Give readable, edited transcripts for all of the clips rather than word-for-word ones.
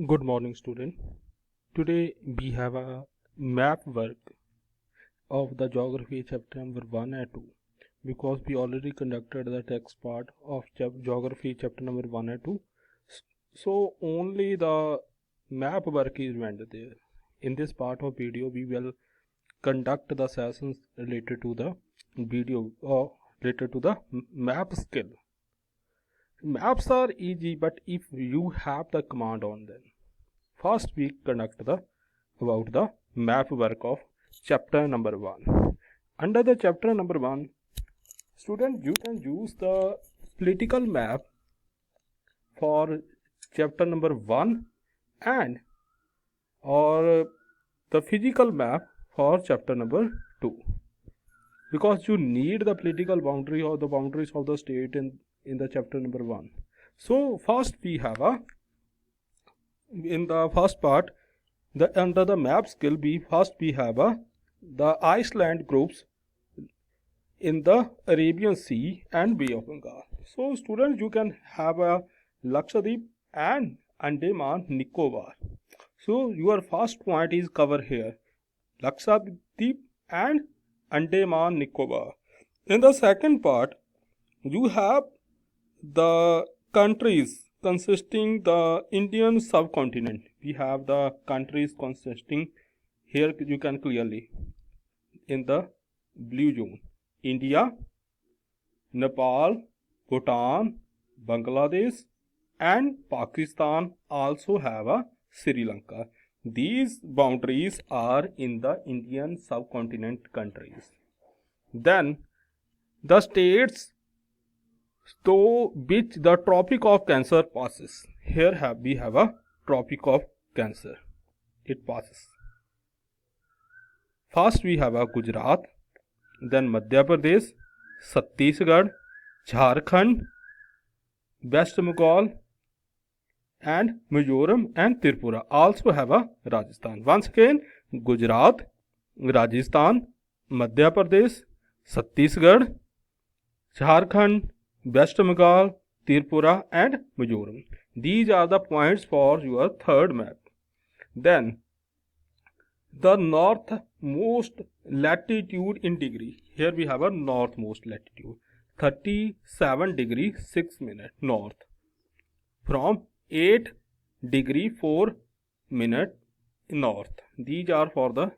Good morning, student. Today we have a map work of the geography chapter number 1 and 2 because we already conducted the text part of geography chapter number 1 and 2. So only the map work is went there. In this part of video we will conduct the sessions related to the video or related to the map skill. Maps are easy, but if you have the command on them. First we conduct about the map work of chapter number 1. Under the chapter number 1, student, you can use the political map for chapter number 1 and or the physical map for chapter number 2, because you need the political boundary or the boundaries of the state in the chapter number 1. So first we have in the first part, under the map skill, we have the Iceland groups in the Arabian Sea and Bay of Bengal. So students, you can have a Lakshadweep and Andaman Nicobar. So your first point is cover here, Lakshadweep and Andaman Nicobar. In the second part, you have the countries consisting the Indian subcontinent. We have the countries consisting here, you can clearly in the blue zone: India, Nepal, Bhutan, Bangladesh and Pakistan also have a Sri Lanka. These boundaries are in the Indian subcontinent countries. Then the states through which the Tropic of Cancer passes. Here we have a Tropic of Cancer. It passes. First we have a Gujarat, then Madhya Pradesh, Chhattisgarh, Jharkhand, West Bengal and Mizoram and Tripura also have a Rajasthan. Once again, Gujarat, Rajasthan, Madhya Pradesh, Chhattisgarh, Jharkhand, West Bengal, Tripura and Mizoram. These are the points for your third map. Then the northmost latitude in degree. Here we have a northmost latitude, 37 degree 6 minute north from 8 degree 4 minute north. These are for the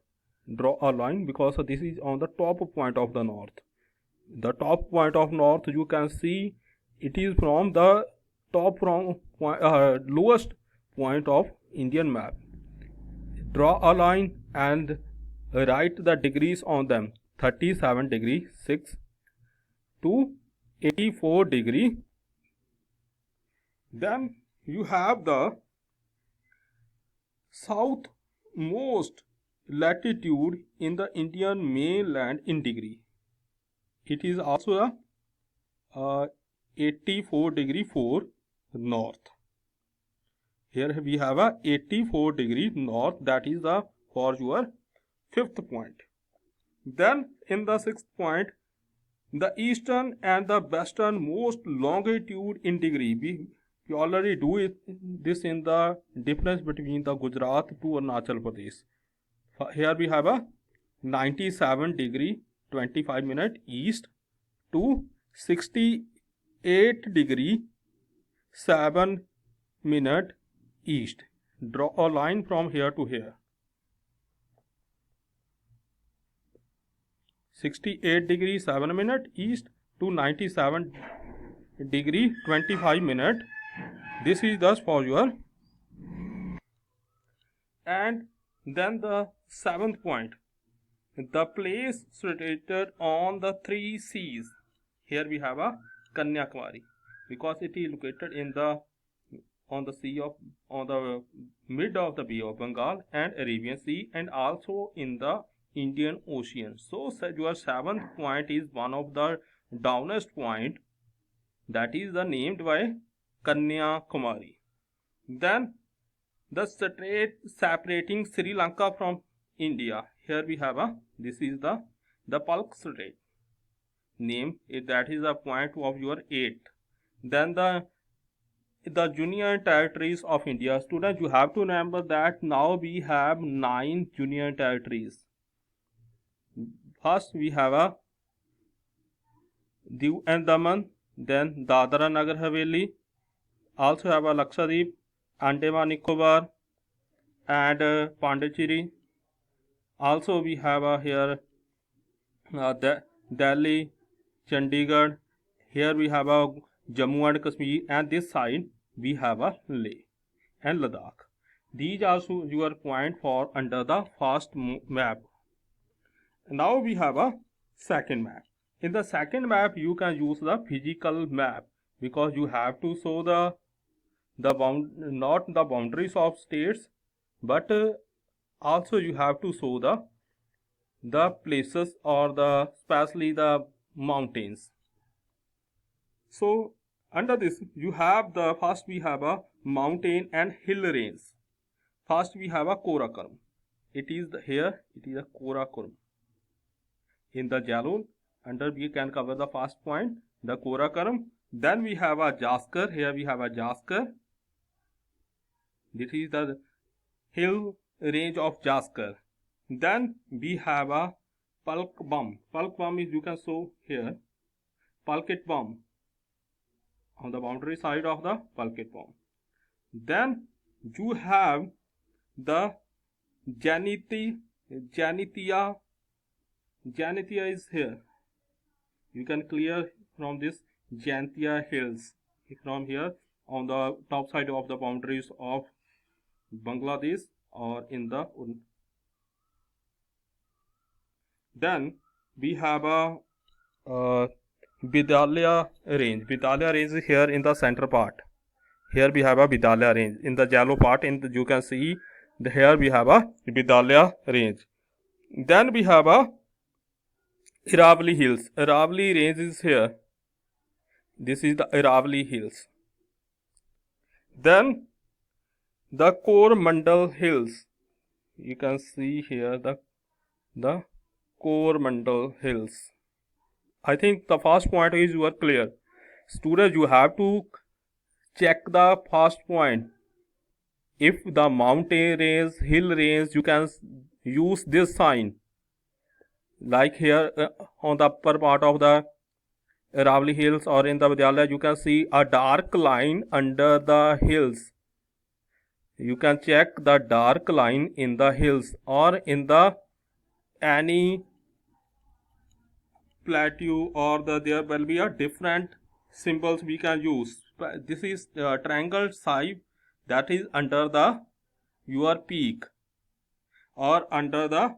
draw a line because this is on the top point of the north. The top point of north, you can see it is from the top from lowest point of Indian map. Draw a line and write the degrees on them: 37 degree 6 to 84 degree. Then you have the southmost latitude in the Indian mainland in degree. It is also a 84 degree 4 north. Here we have a 84 degree north, that is the for your fifth point. Then in the sixth point, the eastern and the westernmost longitude in degree. We already do it this in the difference between the Gujarat to Arunachal Pradesh. Here we have a 97 degree 25 minute east to 68 degree 7 minute east. Draw a line from here to here. 68 degree 7 minute east to 97 degree 25 minute. This is thus for your. And then the seventh point, the place situated on the three seas. Here we have a Kanyakumari because it is located in the on the mid of the Bay of Bengal and Arabian Sea, and also in the Indian Ocean. So your seventh point is one of the downest point, that is the named by Kanyakumari. Then the strait separating Sri Lanka from India. Here we have this is the Palk Strait. Name that is a point of your 8th. Then the the union territories of India. Students, you have to remember that now we have 9 union territories. First, we have a Diu and Daman, then Dadra Nagar Haveli, also have a Lakshadweep, Andaman Nicobar, and Pondicherry. Also, we have here Delhi, Chandigarh. Here we have a Jammu and Kashmir, and this side we have a Leh and Ladakh. These are your point for under the first map. Now we have a second map. In the second map, you can use the physical map because you have to show not the boundaries of states, but also you have to show the places or especially the mountains. So under this you have the first we have a mountain and hill range. First we have a Karakoram. It is a Karakoram. In the yellow, under we can cover the first point, the Karakoram. Then we have a Jaskar. Here we have a Jaskar. This is the hill range of Jaskar. Then we have a Palkbam. Palkbam is, you can show here, Palkitbam on the boundary side of the Palkitbam. Then you have the Janitia is here. You can clear from this Janitia hills from here on the top side of the boundaries of Bangladesh or in the. Then we have a Vidalya range. Vidalya range is here in the center part. Here we have a Vidalya range. In the yellow part, you can see here we have a Vidalya range. Then we have a Aravalli Hills. Aravalli range is here. This is the Aravalli Hills. Then the Coromandel Hills. You can see here the Coromandel Hills. I think the first point is you are clear. Students, you have to check the first point. If the mountain range, hill range, you can use this sign. Like here on the upper part of the Aravalli Hills or in the Vidalya, you can see a dark line under the hills. You can check the dark line in the hills or in the any plateau, or there will be a different symbols we can use. This is triangle side that is under your peak or under the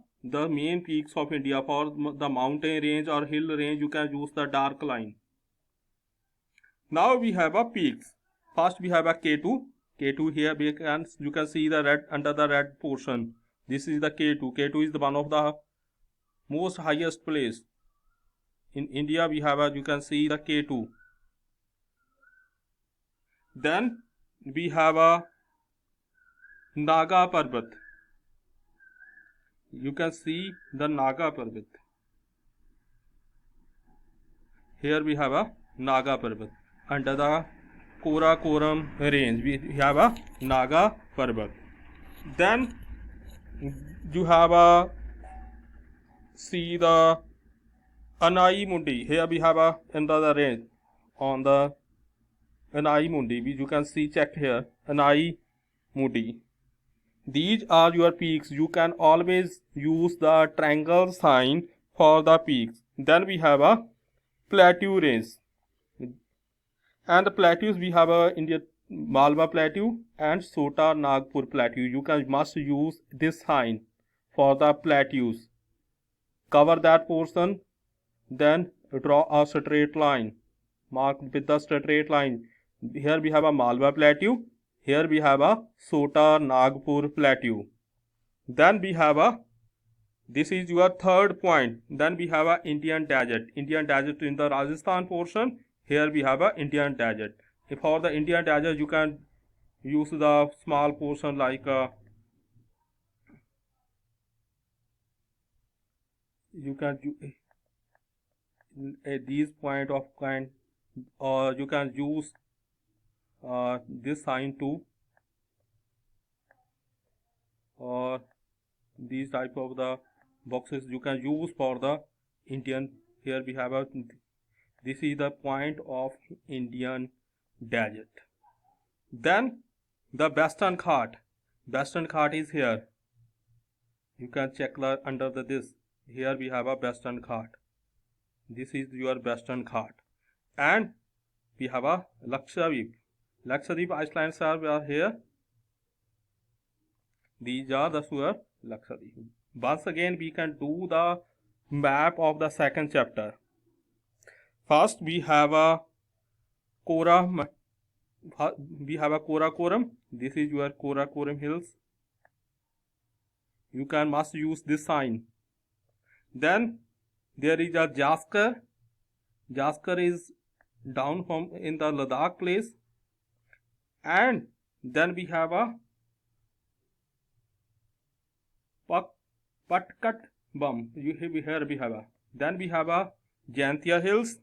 main peaks of India. For the mountain range or hill range, you can use the dark line. Now we have a peaks. First we have a K2. K2 here you can see the red under the red portion. This is the K2. K2 is the one of the most highest place. In India we have you can see the K2. Then we have a Naga Parbat. You can see the Naga Parbat. Here we have a Naga Parbat. Under the Karakoram range we have a Naga Parbat. Then you have a see the Anai Mundi. Here we have a another range on the Anai Mundi. You can see checked here Anai Mundi. These are your peaks. You can always use the triangle sign for the peaks. Then we have a plateau range. And the plateaus we have a India Malwa Plateau and Chota Nagpur Plateau. You must use this sign for the plateaus. Cover that portion. Then draw a straight line. Mark with the straight line. Here we have a Malwa Plateau. Here we have a Chota Nagpur Plateau. Then we have this is your third point. Then we have a Indian Desert. Indian Desert in the Rajasthan portion. Here we have a Indian Desert. For the Indian Desert, you can use the small portion like you can these point of kind, or you can use this sign too, or these type of the boxes you can use for the Indian. Here we have a, this is the point of Indian desert. Then the Western Ghat. Western Ghat is here. You can check under this. Here we have a Western Ghat. This is your Western Ghat. And we have a Lakshadweep. Lakshadweep islands are here. These are the Lakshadweep. Once again, we can do the map of the second chapter. First, we have a Karakoram. This is your Karakoram Hills. You must use this sign. Then there is a Jaskar. Jaskar is down from in the Ladakh place. And then we have a Patkat Bum. Here we have a. Then we have a Jaintia Hills.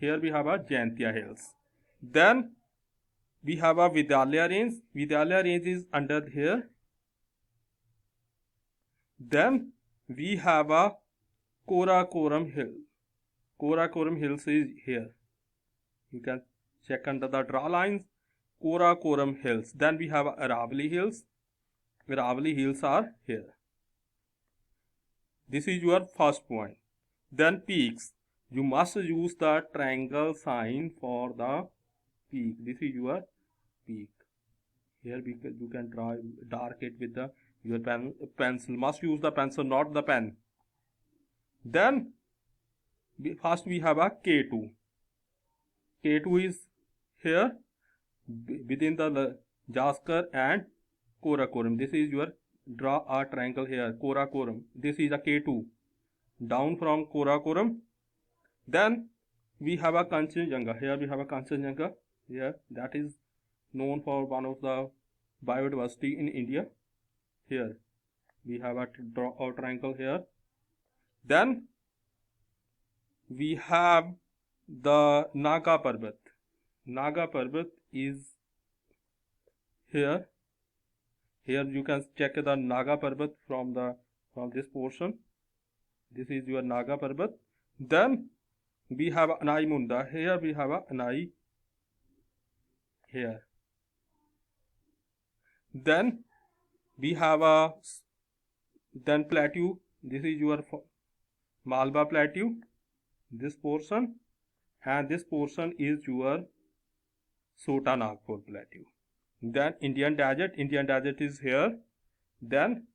Here we have a Jaintia Hills. Then we have a Vidyalaya Range. Vidyalaya Range is under here. Then we have a Karakoram Hill. Karakoram Hills is here. You can check under the draw lines. Karakoram Hills. Then we have Aravalli Hills. Aravalli Hills are here. This is your first point. Then peaks. You must use the triangle sign for the peak. This is your peak. Here you can draw dark it with your pencil. Must use the pencil, not the pen. Then first we have a K2. K2 is here within the Jaskar and Karakoram. This is your draw a triangle here. Karakoram. This is a K2. Down from Karakoram. Then we have a Kanchenjunga. Here we have a Kanchenjunga. Here that is known for one of the biodiversity in India. Here we have a draw a triangle here. Then we have the Naga Parbat. Naga Parbat is here. Here you can check the Naga Parbat from this portion. This is your Naga Parbat. Then we have Anai Munda. Here we have a Anai here. Then we have a plateau. This is your Malwa Plateau. This portion, and this portion is your Chota Nagpur Plateau. Then Indian Desert. Indian Desert is here. Then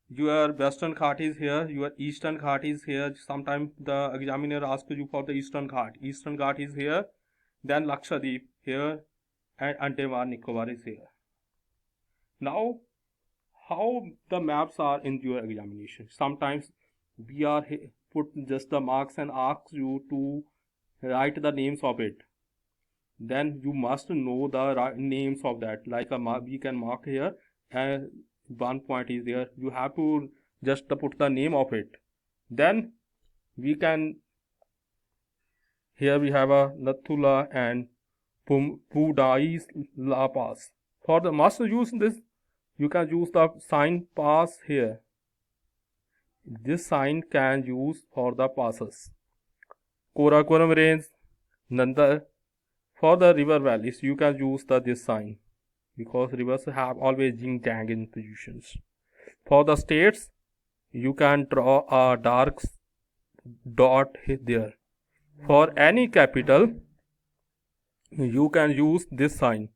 your Western Ghat is here. Your Eastern Ghat is here. Sometimes the examiner asks you for the Eastern Ghat. Eastern Ghat is here. Then Lakshadweep here, and Andaman Nicobar is here. Now, how the maps are in your examination? Sometimes we are put just the marks and ask you to write the names of it. Then you must know the names of that. Like we can mark here, and 1 point is there. You have to just put the name of it. Then we can, here we have a Nathula and Pudais La Pass. For the must use this, you can use the sign pass here. This sign can use for the passes. Karakoram Range, Nanda. For the river valleys, you can use this sign, because rivers have always yin-yang in positions. For the states, you can draw a dark dot there. For any capital, you can use this sign,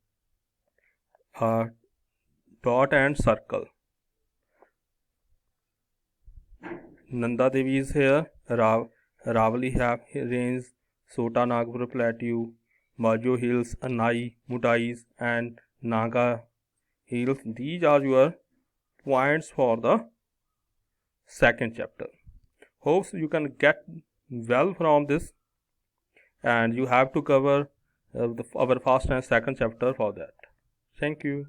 dot and circle. Nanda Devi is here. Aravalli Range, Chota Nagpur Plateau, Majo Hills, Anai, Mudais, and Naga Hills. These are your points for the second chapter. Hope you can get well from this, and you have to cover our first and second chapter for that. Thank you.